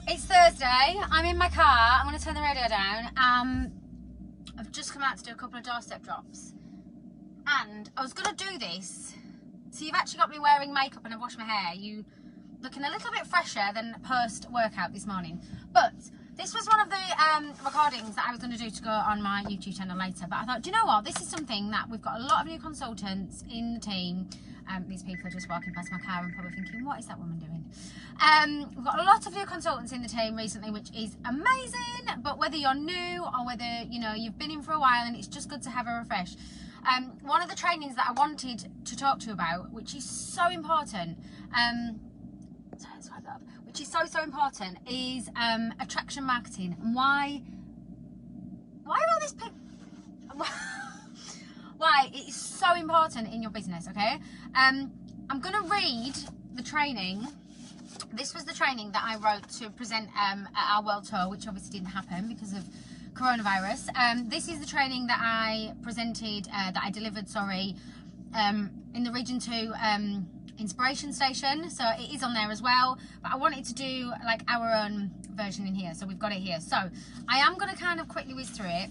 it's Thursday. I'm in my car. I'm going to turn the radio down. I've just come out to do a couple of doorstep drops. And I was going to do this. So you've actually got me wearing makeup and I've washed my hair. You looking a little bit fresher than post-workout this morning. But this was one of the recordings that I was going to do to go on my YouTube channel later. But I thought, do you know what? This is something that we've got a lot of new consultants in the team. These people are just walking past my car and probably thinking, what is that woman doing? We've got a lot of new consultants in the team recently, which is amazing. But whether you're new or whether, you know, you've been in for a while and it's just good to have a refresh. One of the trainings that I wanted to talk to you about, which is so important, which is so important, is attraction marketing. And why are all these people... Why it is so important in your business, okay? I'm going to read the training. This was the training that I wrote to present at our world tour, which obviously didn't happen because of coronavirus. This is the training that I presented, that I delivered, sorry, in the Region 2 Inspiration Station. So it is on there as well. But I wanted to do like our own version in here. So we've got it here. So I am going to kind of quickly whiz through it.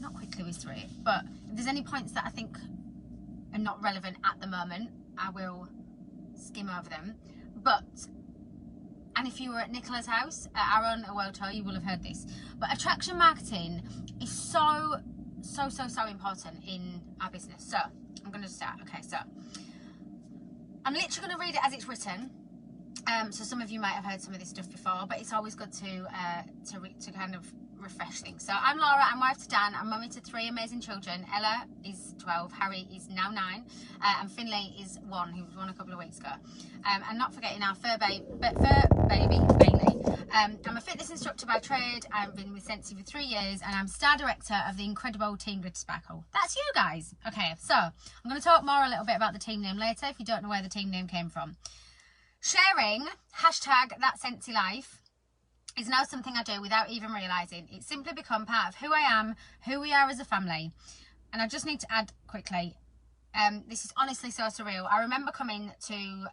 Not quickly whiz through it, but if there's any points that I think are not relevant at the moment, I will skim over them. And if you were at Nicola's house at our own world tour, you will have heard this. But attraction marketing is so important in our business. So I'm going to start. Okay, so I'm literally going to read it as it's written. So some of you might have heard some of this stuff before, but it's always good to kind of refresh things. So I'm Laura, I'm wife to Dan, I'm mummy to 3 amazing children. Ella is 12, Harry is now 9, and Finlay is 1, who was 1 a couple of weeks ago. And not forgetting our fur baby, Bailey. I'm a fitness instructor by trade, I've been with Scentsy for 3 years, and I'm star director of the incredible Team Glitter Sparkle. That's you guys. Okay, so I'm going to talk more a little bit about the team name later, if you don't know where the team name came from. Sharing #ThatSentsyLife is now something I do without even realising. It's simply become part of who I am, who we are as a family. And I just need to add quickly, this is honestly so surreal. I remember coming to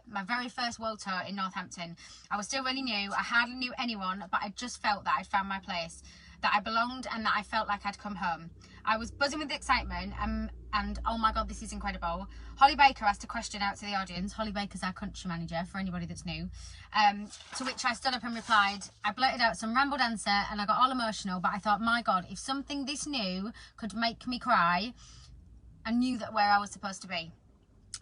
my very first world tour in Northampton. I was still really new, I hardly knew anyone, but I just felt that I'd found my place, that I belonged and that I felt like I'd come home. I was buzzing with excitement and oh my God, this is incredible. Holly Baker asked a question out to the audience. Holly Baker's our country manager for anybody that's new. To which I stood up and replied. I blurted out some rambled answer and I got all emotional, but I thought, my God, if something this new could make me cry, I knew that where I was supposed to be.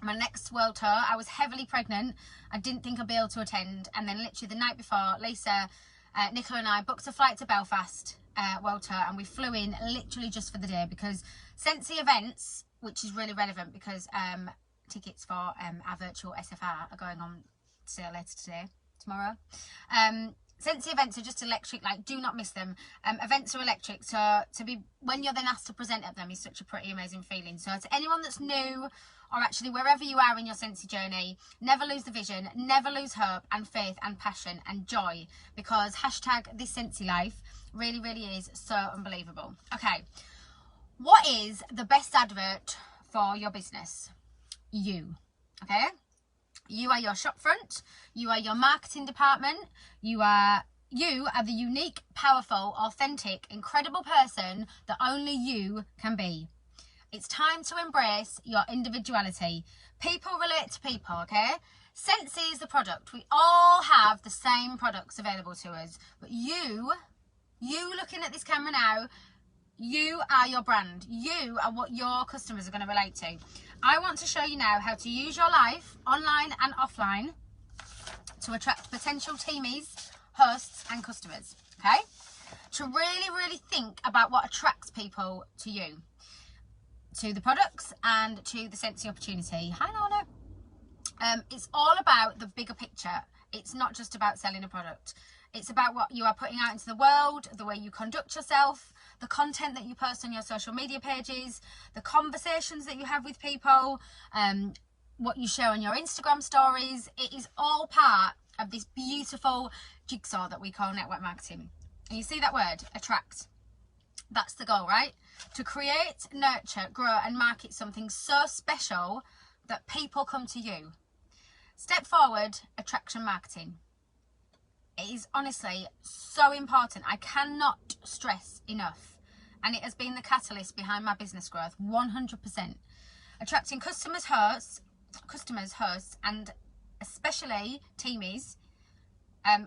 My next world tour, I was heavily pregnant. I didn't think I'd be able to attend. And then literally the night before, Lisa, Nicola and I booked a flight to Belfast world tour, and we flew in literally just for the day because Scentsy events, which is really relevant because tickets for our virtual SFR are going on sale later tomorrow. Scentsy events are just electric, like do not miss them. Events are electric, so when you're then asked to present at them is such a pretty amazing feeling. So to anyone that's new, or actually wherever you are in your Scentsy journey, never lose the vision, never lose hope and faith and passion and joy, because #ThisSentsyLife really is so unbelievable. Okay, what is the best advert for your business? You, okay? You are your shop front, you are your marketing department, you are the unique, powerful, authentic, incredible person that only you can be. It's time to embrace your individuality. People relate to people, okay? Scentsy is the product. We all have the same products available to us. But you looking at this camera now, you are your brand. You are what your customers are going to relate to. I want to show you now how to use your life, online and offline, to attract potential teamies, hosts and customers, okay? To really think about what attracts people to you, to the products and to the Scentsy opportunity. Hi, Lorna. It's all about the bigger picture. It's not just about selling a product. It's about what you are putting out into the world, the way you conduct yourself, the content that you post on your social media pages, the conversations that you have with people, what you share on your Instagram stories. It is all part of this beautiful jigsaw that we call network marketing. And you see that word, attract. That's the goal, right? To create, nurture, grow and market something so special that people come to you. Step forward, attraction marketing. It is honestly so important. I cannot stress enough. And it has been the catalyst behind my business growth, 100%. Attracting customers, hosts, and especially teamies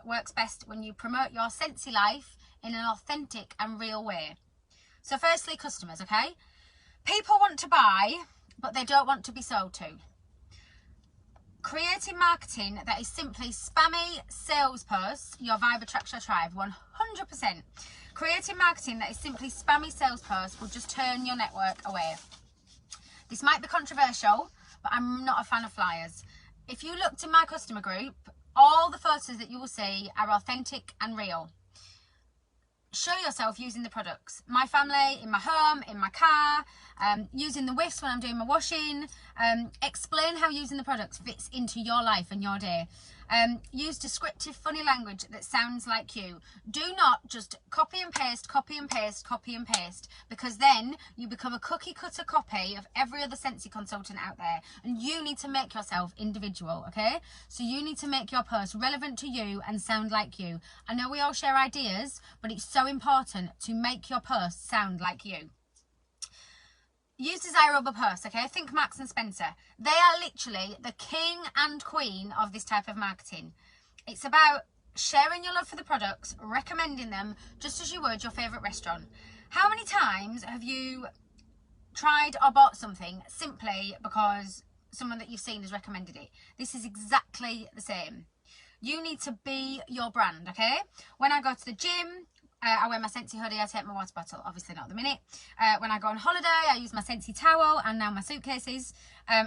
works best when you promote your Scentsy life in an authentic and real way. So firstly, customers, okay? People want to buy, but they don't want to be sold to. Creating marketing that is simply spammy sales posts, your vibe attracts your tribe, 100%. Creating marketing that is simply spammy sales posts will just turn your network away. This might be controversial, but I'm not a fan of flyers. If you looked in my customer group, all the photos that you will see are authentic and real. Show yourself using the products. My family, in my home, in my car, using the whiffs when I'm doing my washing. Explain how using the products fits into your life and your day. Use descriptive, funny language that sounds like you. Do not just copy and paste, copy and paste, copy and paste, because then you become a cookie cutter copy of every other Scentsy consultant out there. And you need to make yourself individual, okay? So you need to make your post relevant to you and sound like you. I know we all share ideas, but it's so important to make your post sound like you. Use desirable posts, okay? Think Marks and Spencer. They are literally the king and queen of this type of marketing. It's about sharing your love for the products, recommending them just as you would your favourite restaurant. How many times have you tried or bought something simply because someone that you've seen has recommended it? This is exactly the same. You need to be your brand, okay? When I go to the gym, I wear my Scentsy hoodie, I take my water bottle, obviously not at the minute. When I go on holiday, I use my Scentsy towel and now my suitcases.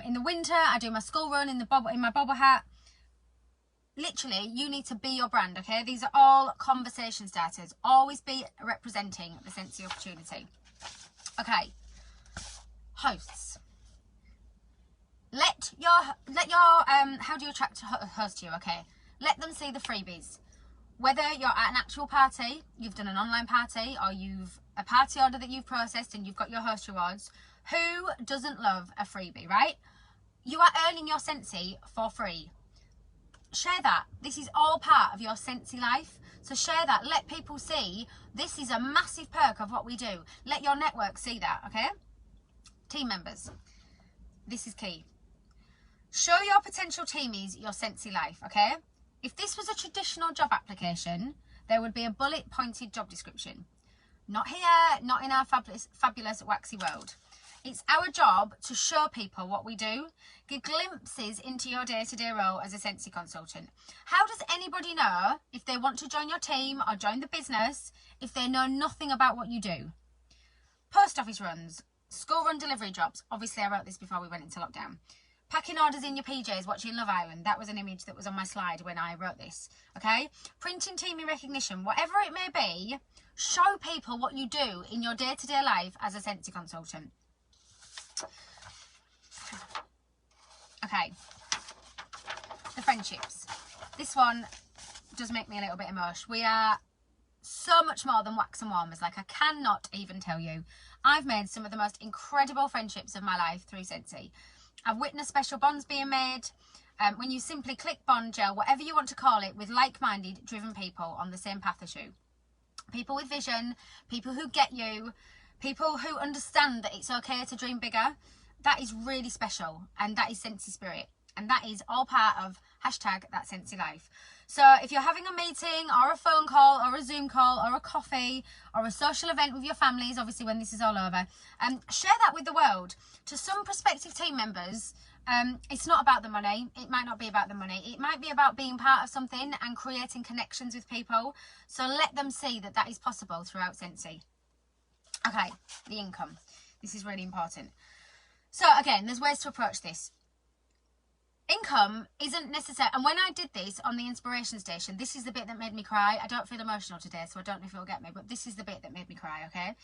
In the winter, I do my school run in my bobble hat. Literally, you need to be your brand, okay? These are all conversation starters. Always be representing the Scentsy opportunity. Okay, hosts. Let your how do you attract a host to you, okay? Let them see the freebies. Whether you're at an actual party, you've done an online party, or you've a party order that you've processed and you've got your host rewards, who doesn't love a freebie, right? You are earning your Scentsy for free. Share that. This is all part of your Scentsy life. So share that. Let people see this is a massive perk of what we do. Let your network see that, okay? Team members. This is key. Show your potential teamies your Scentsy life, okay? If this was a traditional job application, there would be a bullet-pointed job description. Not here, not in our fabulous waxy world. It's our job to show people what we do, give glimpses into your day-to-day role as a Scentsy consultant. How does anybody know if they want to join your team or join the business if they know nothing about what you do? Post office runs, school run delivery jobs. Obviously, I wrote this before we went into lockdown. Packing orders in your PJs, watching Love Island. That was an image that was on my slide when I wrote this, okay? Printing teaming recognition, whatever it may be, show people what you do in your day-to-day life as a Scentsy consultant. Okay, the friendships. This one does make me a little bit emotional. We are so much more than wax and warmers. Like, I cannot even tell you. I've made some of the most incredible friendships of my life through Scentsy. I've witnessed special bonds being made when you simply click bond, gel, whatever you want to call it, with like-minded, driven people on the same path as you. People with vision, people who get you, people who understand that it's okay to dream bigger. That is really special, and that is Scentsy spirit. And that is all part of hashtag that Scentsy life. So if you're having a meeting or a phone call or a Zoom call or a coffee or a social event with your families, obviously when this is all over, share that with the world. To some prospective team members, it's not about the money. It might not be about the money. It might be about being part of something and creating connections with people. So let them see that that is possible throughout Scentsy. Okay, the income. This is really important. So again, there's ways to approach this. Income isn't necessary, and when I did this on the inspiration station, this is the bit that made me cry. I don't feel emotional today, so I don't know if it'll get me, but this is the bit that made me cry, okay?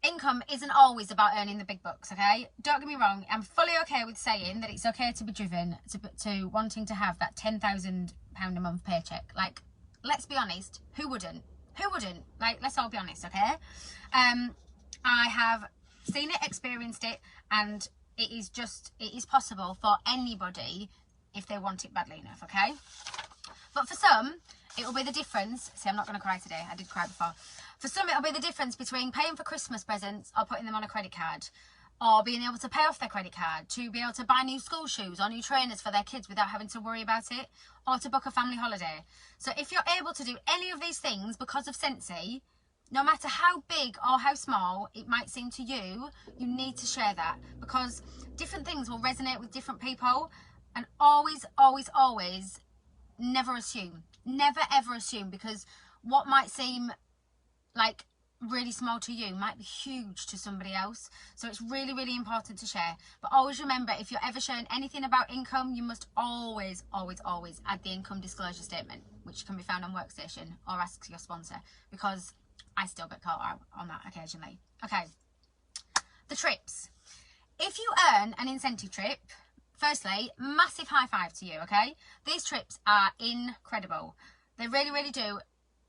Income isn't always about earning the big bucks, okay? Don't get me wrong, I'm fully okay with saying that it's okay to be driven to wanting to have that £10,000 a month paycheck. Like, let's be honest, who wouldn't? Who wouldn't? Like, let's all be honest, okay? I have seen it, experienced it, and it is possible for anybody if they want it badly enough, okay? But for some, it will be the difference. See, I'm not going to cry today. I did cry before. For some, it'll be the difference between paying for Christmas presents or putting them on a credit card, or being able to pay off their credit card, to be able to buy new school shoes or new trainers for their kids without having to worry about it, or to book a family holiday. So if you're able to do any of these things because of Scentsy, no matter how big or how small it might seem to you, you need to share that, because different things will resonate with different people. And always, always, always never assume. Never ever assume, because what might seem like really small to you might be huge to somebody else. So it's really, really important to share. But always remember, if you're ever sharing anything about income, you must always, always, always add the income disclosure statement, which can be found on Workstation, or ask your sponsor, because I still get caught out on that occasionally. Okay, the trips. If you earn an incentive trip, firstly, massive high five to you, okay? These trips are incredible. They really, really do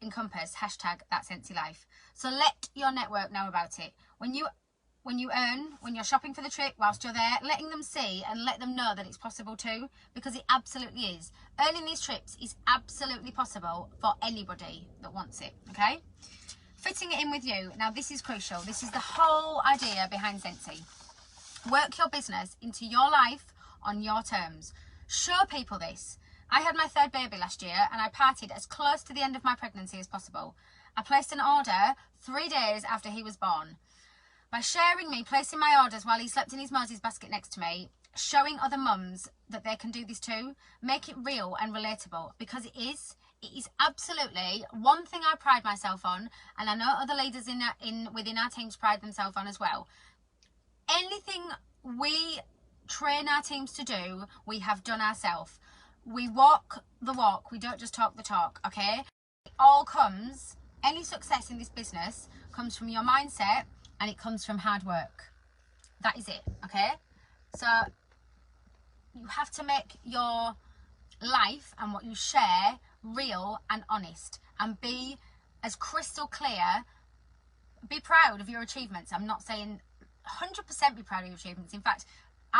encompass hashtag that Scentsy life. So let your network know about it. When you're shopping for the trip, whilst you're there, letting them see and let them know that it's possible too, because it absolutely is. Earning these trips is absolutely possible for anybody that wants it, okay? Fitting it in with you. Now, this is crucial. This is the whole idea behind Scentsy. Work your business into your life on your terms. Show people this. I had my third baby last year, and I partied as close to the end of my pregnancy as possible. I placed an order 3 days after he was born. By sharing me placing my orders while he slept in his Moses basket next to me, showing other mums that they can do this too, make it real and relatable, because it is absolutely one thing I pride myself on, and I know other leaders within our teams pride themselves on as well. Anything we train our teams to do, we have done ourselves. We walk the walk, we don't just talk the talk, okay? It all comes, any success in this business comes from your mindset, and it comes from hard work. That is it, okay? So you have to make your life and what you share real and honest, and be as crystal clear. Be proud of your achievements. I'm not saying 100% be proud of your achievements. In fact,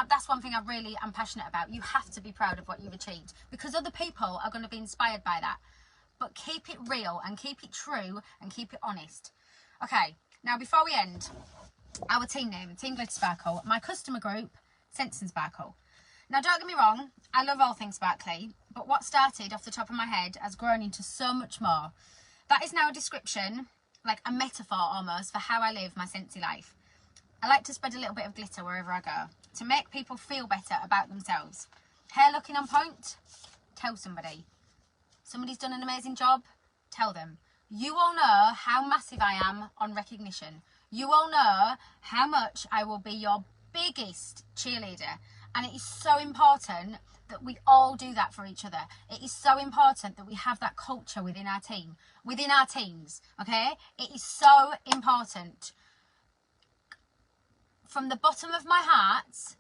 that's one thing I really am passionate about. You have to be proud of what you've achieved, because other people are going to be inspired by that. But keep it real and keep it true and keep it honest. Okay, now before we end, our team name, Team Glitter Sparkle, my customer group, Scents and Sparkle. Now, don't get me wrong, I love all things sparkly, but what started off the top of my head has grown into so much more. That is now a description, like a metaphor almost, for how I live my Scentsy life. I like to spread a little bit of glitter wherever I go, to make people feel better about themselves. Hair looking on point? Tell somebody. Somebody's done an amazing job? Tell them. You all know how massive I am on recognition. You all know how much I will be your biggest cheerleader. And it is so important that we all do that for each other. It is so important that we have that culture within our team, within our teams, okay? It is so important. From the bottom of my heart,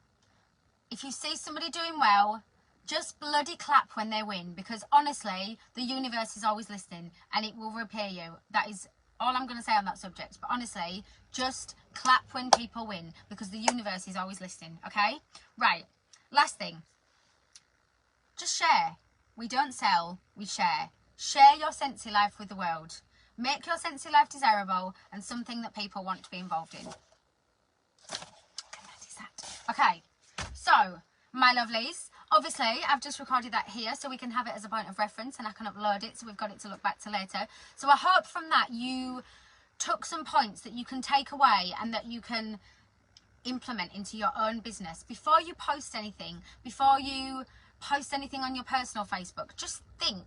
if you see somebody doing well, just bloody clap when they win, because honestly, the universe is always listening and it will repay you. That is all I'm going to say on that subject. But honestly, just clap when people win, because the universe is always listening, okay? Right, last thing. Just share. We don't sell, we share. Share your Scentsy life with the world. Make your Scentsy life desirable and something that people want to be involved in. And that is that. Okay, so, my lovelies, obviously, I've just recorded that here so we can have it as a point of reference and I can upload it so we've got it to look back to later. So I hope from that you took some points that you can take away and that you can implement into your own business. Before you post anything, before you post anything on your personal Facebook, just think.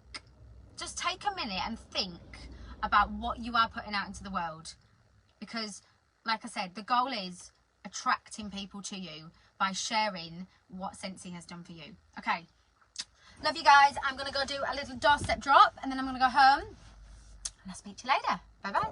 Just take a minute and think about what you are putting out into the world. Because, like I said, the goal is attracting people to you by sharing what Scentsy has done for you. Okay, love you guys. I'm going to go do a little doorstep drop and then I'm going to go home and I'll speak to you later. Bye bye.